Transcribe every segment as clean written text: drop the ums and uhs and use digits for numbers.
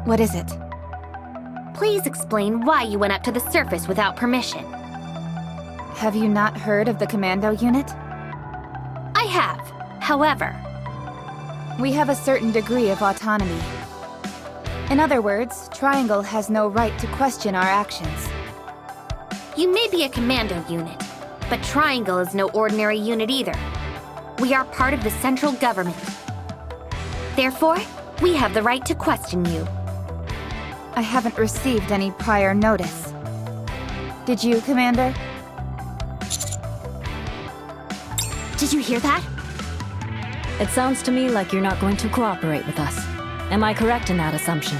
What is it? Please explain why you went up to the surface without permission. Have you not heard of the commando unit? I have. However, we have a certain degree of autonomy. In other words, Triangle has no right to question our actions. You may be a commando unit, but Triangle is no ordinary unit either. We are part of the central government. Therefore, we have the right to question you. I haven't received any prior notice. Did you, Commander? Did you hear that? It sounds to me like you're not going to cooperate with us. Am I correct in that assumption?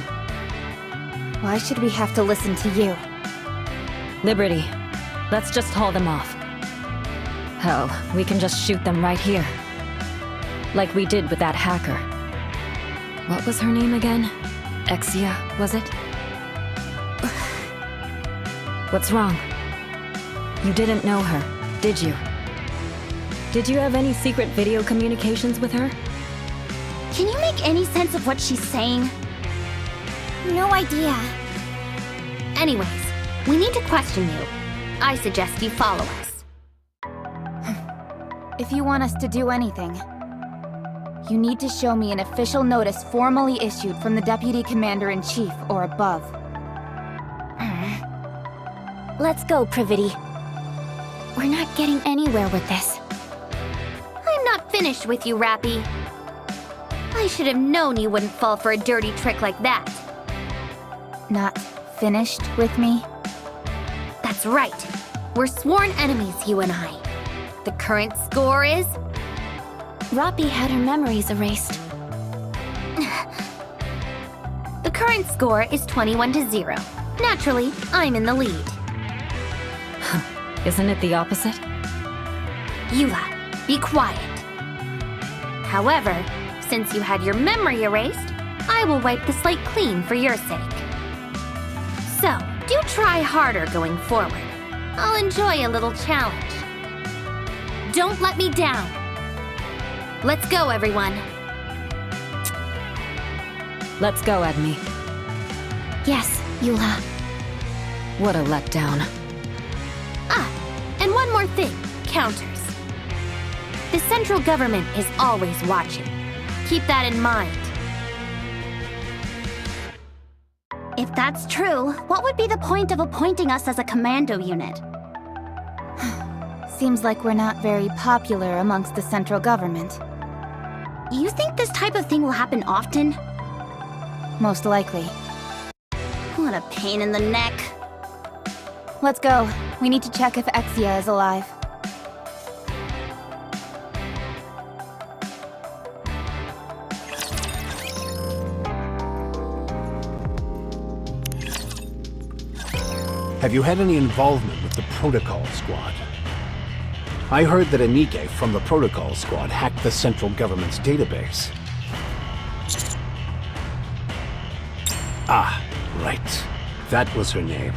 Why should we have to listen to you? Liberty. Let's just haul them off. Hell, we can just shoot them right here. Like we did with that hacker. What was her name again? Exia, was it? What's wrong? You didn't know her, did you? Did you have any secret video communications with her? Can you make any sense of what she's saying? No idea. Anyways, we need to question you. I suggest you follow us. If you want us to do anything, you need to show me an official notice formally issued from the Deputy Commander-in-Chief or above. Let's go, Privity. We're not getting anywhere with this. I'm not finished with you, Rappy. I should have known you wouldn't fall for a dirty trick like that. Not finished with me? That's right. We're sworn enemies, you and I. The current score is... Rappy had her memories erased. The current score is 21-0. Naturally, I'm in the lead. Isn't it the opposite? Eula, be quiet. However, since you had your memory erased, I will wipe the slate clean for your sake. So, do try harder going forward. I'll enjoy a little challenge. Don't let me down. Let's go, everyone. Let's go, Edme. Yes, Eula. What a letdown. Ah, and one more thing, counters. The central government is always watching. Keep that in mind. If that's true, what would be the point of appointing us as a commando unit? Seems like we're not very popular amongst the central government. You think this type of thing will happen often? Most likely. What a pain in the neck. Let's go. We need to check if Exia is alive. Have you had any involvement with the Protocol Squad? I heard that a Nikke from the Protocol Squad hacked the central government's database. Ah, right. That was her name.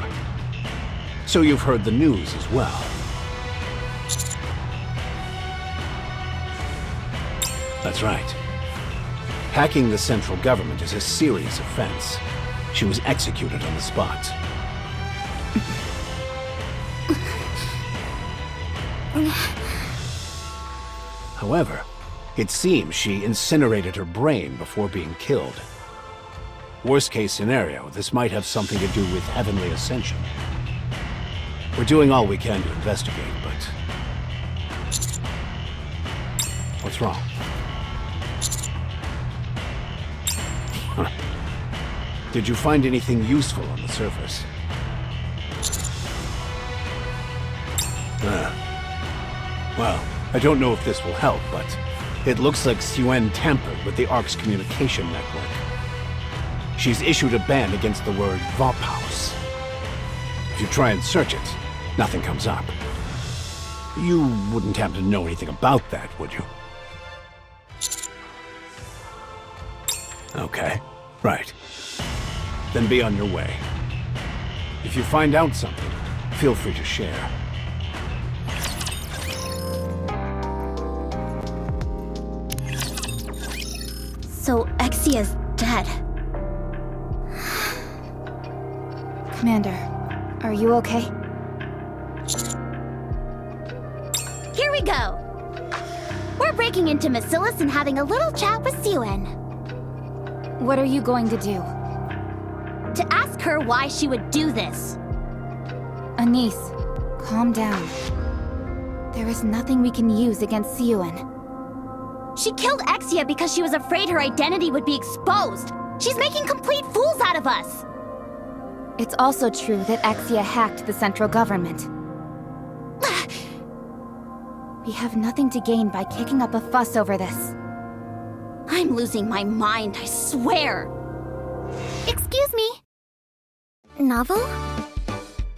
So you've heard the news as well. That's right. Hacking the central government is a serious offense. She was executed on the spot. However, it seems she incinerated her brain before being killed. Worst case scenario, this might have something to do with Heavenly Ascension. We're doing all we can to investigate, but... What's wrong? Did you find anything useful on the surface? Well, I don't know if this will help, but it looks like Suen tampered with the Ark's communication network. She's issued a ban against the word Vophaus. If you try and search it, nothing comes up. You wouldn't happen to know anything about that, would you? Okay, right. Then be on your way. If you find out something, feel free to share. So Exia's dead. Commander, are you okay? Here we go! We're breaking into Macilis and having a little chat with Suen. What are you going to do? To ask her why she would do this. Anise, calm down. There is nothing we can use against Suen. She killed Exia because she was afraid her identity would be exposed. She's making complete fools out of us. It's also true that Exia hacked the central government. We have nothing to gain by kicking up a fuss over this. I'm losing my mind, I swear. Excuse me. Novel?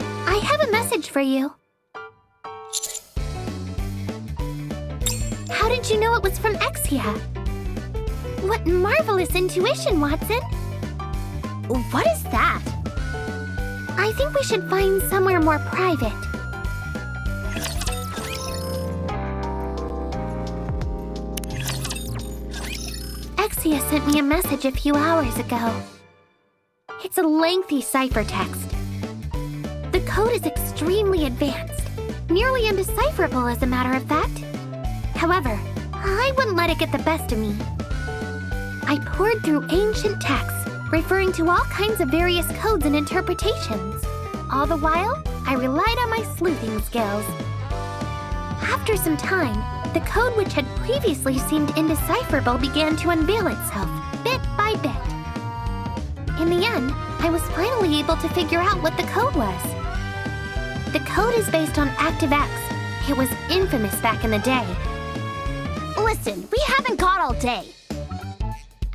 I have a message for you. How did you know it was from Exia? What marvelous intuition, Watson. What is that? I think we should find somewhere more private. Exia sent me a message a few hours ago. It's a lengthy ciphertext. The code is extremely advanced, nearly undecipherable as a matter of fact. However, I wouldn't let it get the best of me. I poured through ancient texts, referring to all kinds of various codes and interpretations. All the while, I relied on my sleuthing skills. After some time, the code which had previously seemed indecipherable began to unveil itself, bit by bit. In the end, I was finally able to figure out what the code was. The code is based on ActiveX. It was infamous back in the day. Listen, we haven't got all day.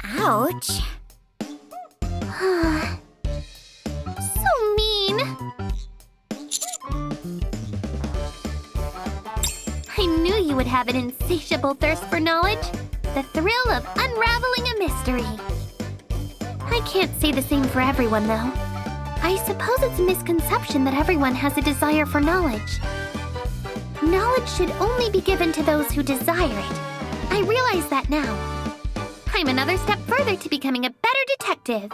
Ouch. So mean. I knew you would have an insatiable thirst for knowledge. The thrill of unraveling a mystery. I can't say the same for everyone, though. I suppose it's a misconception that everyone has a desire for knowledge. Knowledge should only be given to those who desire it. I realize that now. I'm another step further to becoming a better detective.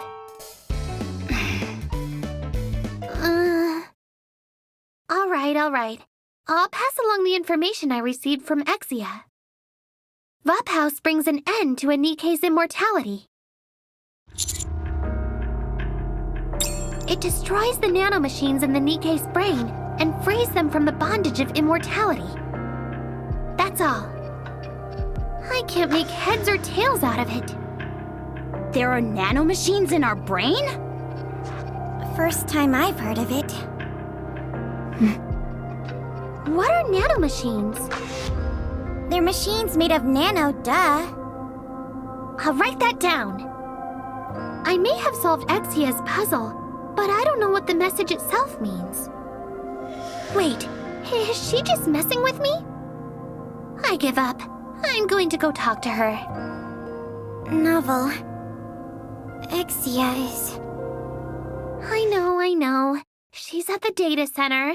All right. I'll pass along the information I received from Exia. Vophouse brings an end to a Nikke's immortality. It destroys the nanomachines in the Nikke's brain and frees them from the bondage of immortality. That's all. I can't make heads or tails out of it. There are nanomachines in our brain? First time I've heard of it. What are nanomachines? They're machines made of nano, duh. I'll write that down. I may have solved Exia's puzzle, but I don't know what the message itself means. Wait, is she just messing with me? I give up. I'm going to go talk to her. Novel. Exia is... I know. She's at the data center.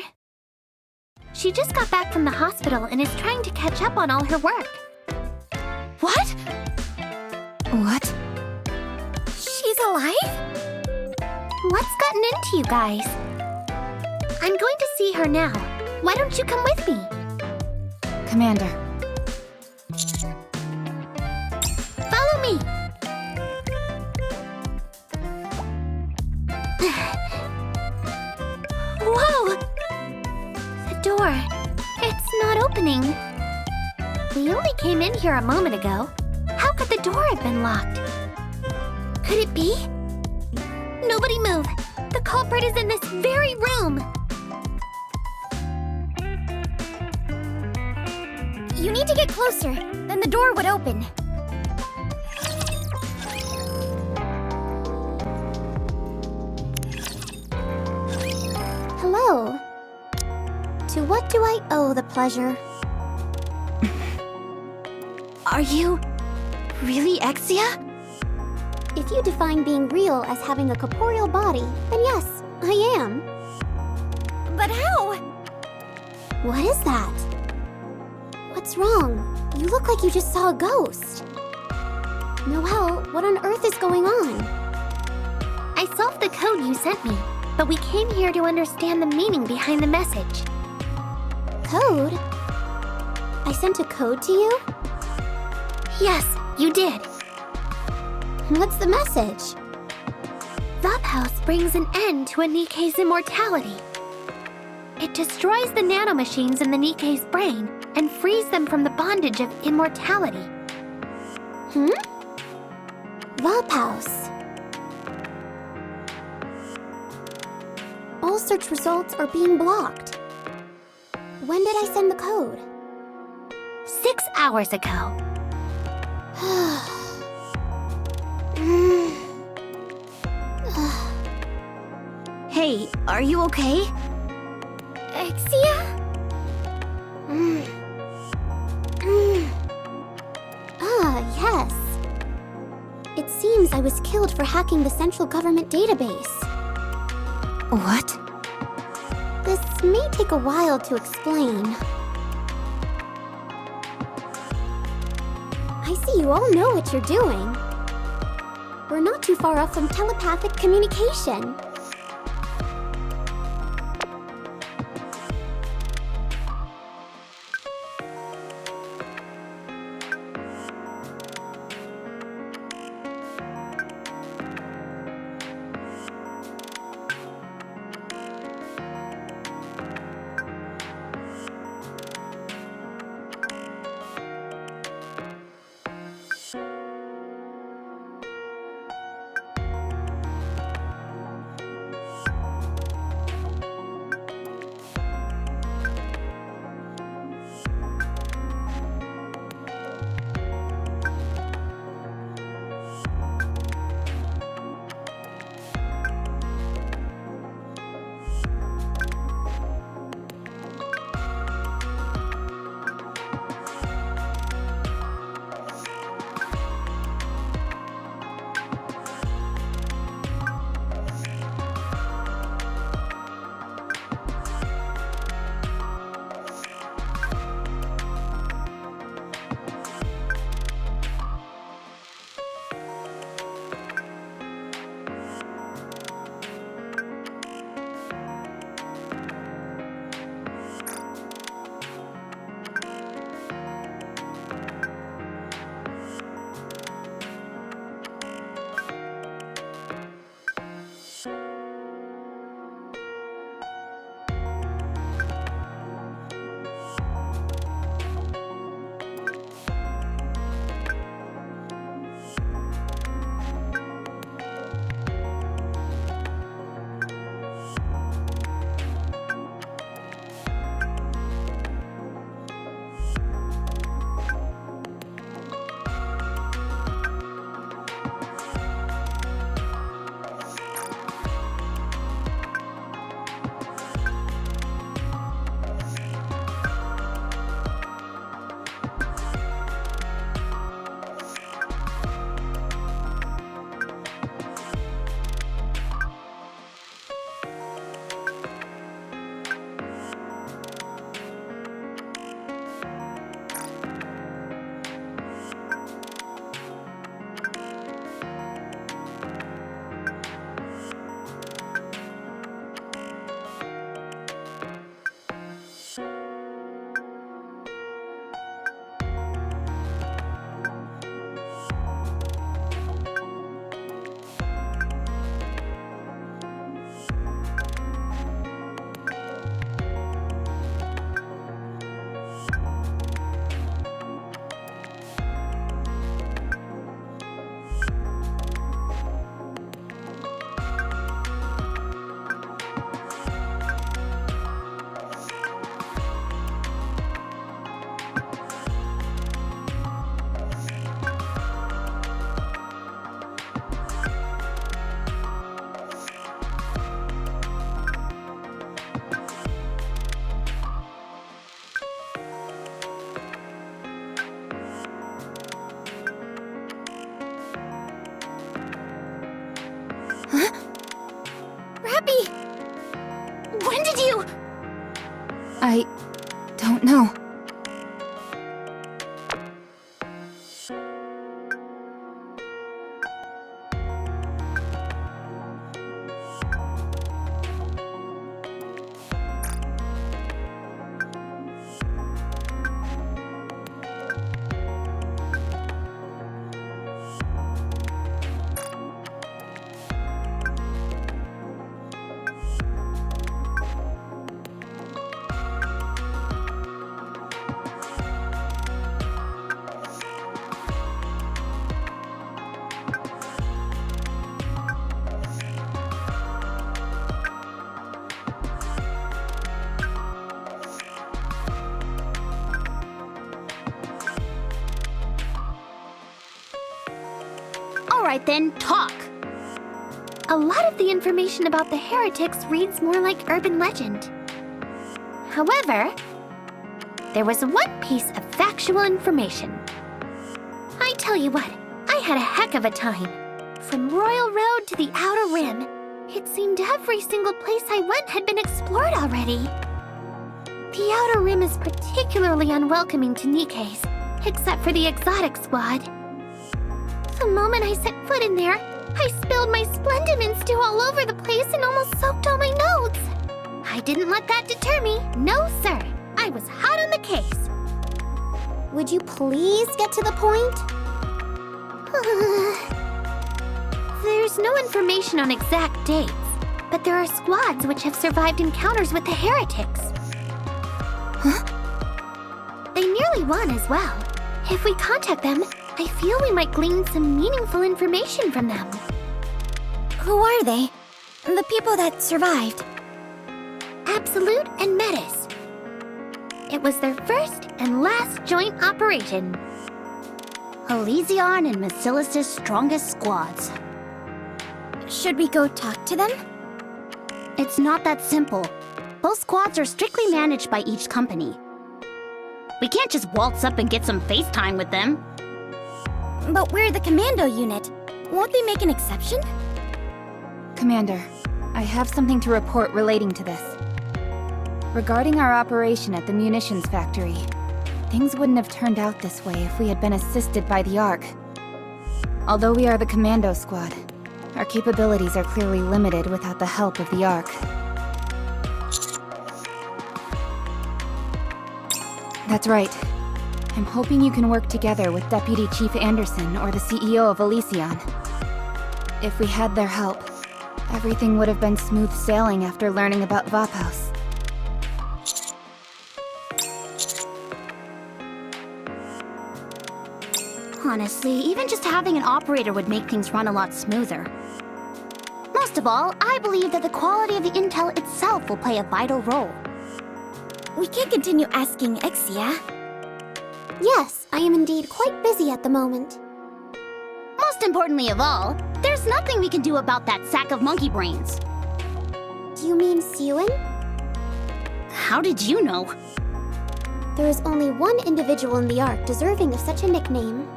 She just got back from the hospital and is trying to catch up on all her work. What? What? She's alive? What's gotten into you guys? I'm going to see her now. Why don't you come with me? Commander. Follow me. Whoa! The door. It's not opening. We only came in here a moment ago. How could the door have been locked? Could it be? Nobody move. The culprit is in this very room. You need to get closer, then the door would open. Hello. To what do I owe the pleasure? Are you really Exia? If you define being real as having a corporeal body, then yes, I am. But how? What is that? What's wrong? You look like you just saw a ghost. Noelle, what on earth is going on? I solved the code you sent me. but we came here to understand the meaning behind the message. Code? I sent a code to you? Yes, you did. What's the message? VOPhouse brings an end to a Nikke's immortality. It destroys the nanomachines in the Nikke's brain and frees them from the bondage of immortality. VOPhouse. All search results are being blocked. When did I send the code? 6 hours ago. Hey, are you okay? Exia? Yes. It seems I was killed for hacking the central government database. What? This may take a while to explain. I see you all know what you're doing. We're not too far off from telepathic communication. When did you... I don't know. Alright then, talk! A lot of the information about the heretics reads more like urban legend. However, there was one piece of factual information. I tell you what, I had a heck of a time. From Royal Road to the Outer Rim, it seemed every single place I went had been explored already. The Outer Rim is particularly unwelcoming to Nikke's, except for the exotic squad. The moment I set foot in there, I spilled my Splendimon stew all over the place and almost soaked all my notes. I didn't let that deter me. No, sir. I was hot on the case. Would you please get to the point? There's no information on exact dates, but there are squads which have survived encounters with the heretics. Huh? They nearly won as well. If we contact them, I feel we might glean some meaningful information from them. Who are they? The people that survived? Absolute and Metis. It was their first and last joint operation. Elysion and Basilis's strongest squads. Should we go talk to them? It's not that simple. Both squads are strictly managed by each company. We can't just waltz up and get some FaceTime with them. But we're the commando unit. Won't they make an exception? Commander, I have something to report relating to this. Regarding our operation at the munitions factory, things wouldn't have turned out this way if we had been assisted by the ARC. Although we are the commando squad, our capabilities are clearly limited without the help of the ARC. That's right. I'm hoping you can work together with Deputy Chief Anderson or the CEO of Elysion. If we had their help, everything would have been smooth sailing after learning about Vophouse. Honestly, even just having an operator would make things run a lot smoother. Most of all, I believe that the quality of the intel itself will play a vital role. We can't continue asking Exia. Yes, I am indeed quite busy at the moment. Most importantly of all, there's nothing we can do about that sack of monkey brains. Do you mean Siwen? How did you know? There is only one individual in the ARC deserving of such a nickname.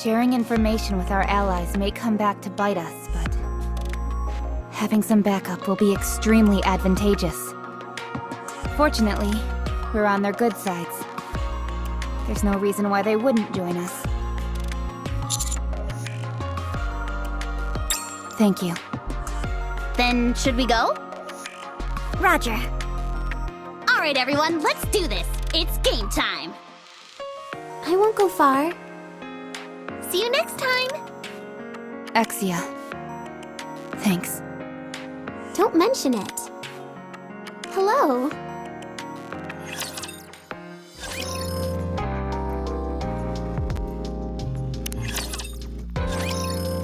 Sharing information with our allies may come back to bite us, but having some backup will be extremely advantageous. Fortunately, we're on their good sides. There's no reason why they wouldn't join us. Thank you. Then, should we go? Roger. Alright everyone, let's do this! It's game time! I won't go far. See you next time! Exia. Thanks. Don't mention it. Hello.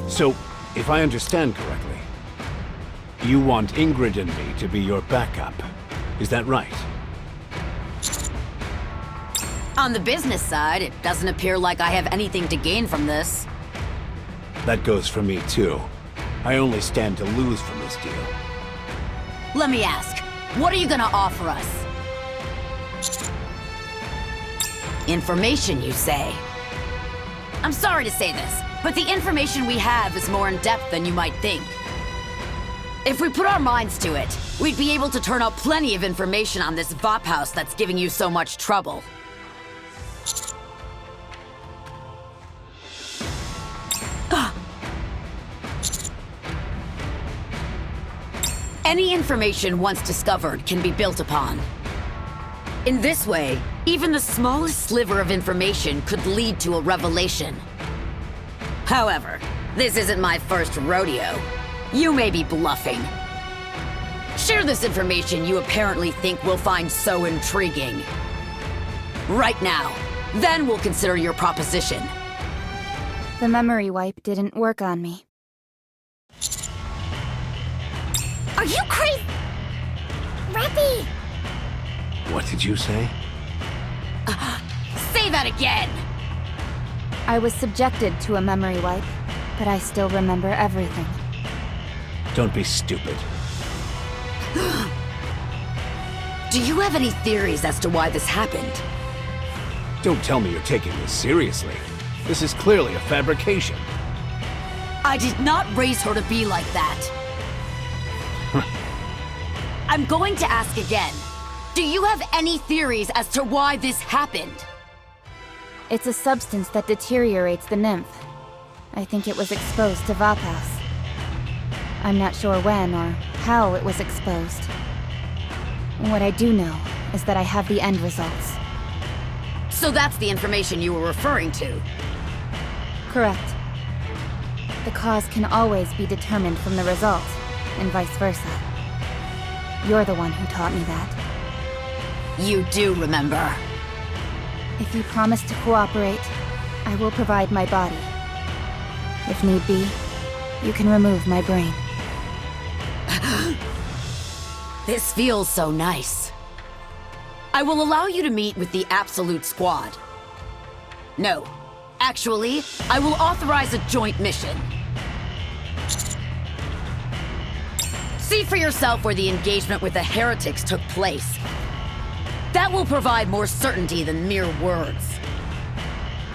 So, if I understand correctly, you want Ingrid and me to be your backup. Is that right? On the business side, it doesn't appear like I have anything to gain from this. That goes for me too. I only stand to lose from this deal. Let me ask, what are you gonna offer us? Information, you say? I'm sorry to say this, but the information we have is more in-depth than you might think. If we put our minds to it, we'd be able to turn out plenty of information on this Vophouse that's giving you so much trouble. Any information once discovered can be built upon. In this way, even the smallest sliver of information could lead to a revelation. However, this isn't my first rodeo. You may be bluffing. Share this information you apparently think we'll find so intriguing. Right now, then we'll consider your proposition. The memory wipe didn't work on me. Are you crazy? Rappy! What did you say? Say that again! I was subjected to a memory wipe, but I still remember everything. Don't be stupid. Do you have any theories as to why this happened? Don't tell me you're taking this seriously. This is clearly a fabrication. I did not raise her to be like that. I'm going to ask again. Do you have any theories as to why this happened? It's a substance that deteriorates the nymph. I think it was exposed to Vapaus. I'm not sure when or how it was exposed. What I do know is that I have the end results. So that's the information you were referring to? Correct. The cause can always be determined from the result, and vice versa. You're the one who taught me that. You do remember. If you promise to cooperate, I will provide my body. If need be, you can remove my brain. This feels so nice. I will allow you to meet with the Absolute Squad. No, actually, I will authorize a joint mission. See for yourself where the engagement with the heretics took place. That will provide more certainty than mere words.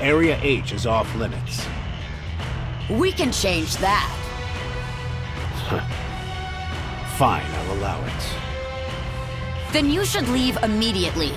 Area H is off limits. We can change that. Fine, I'll allow it. Then you should leave immediately.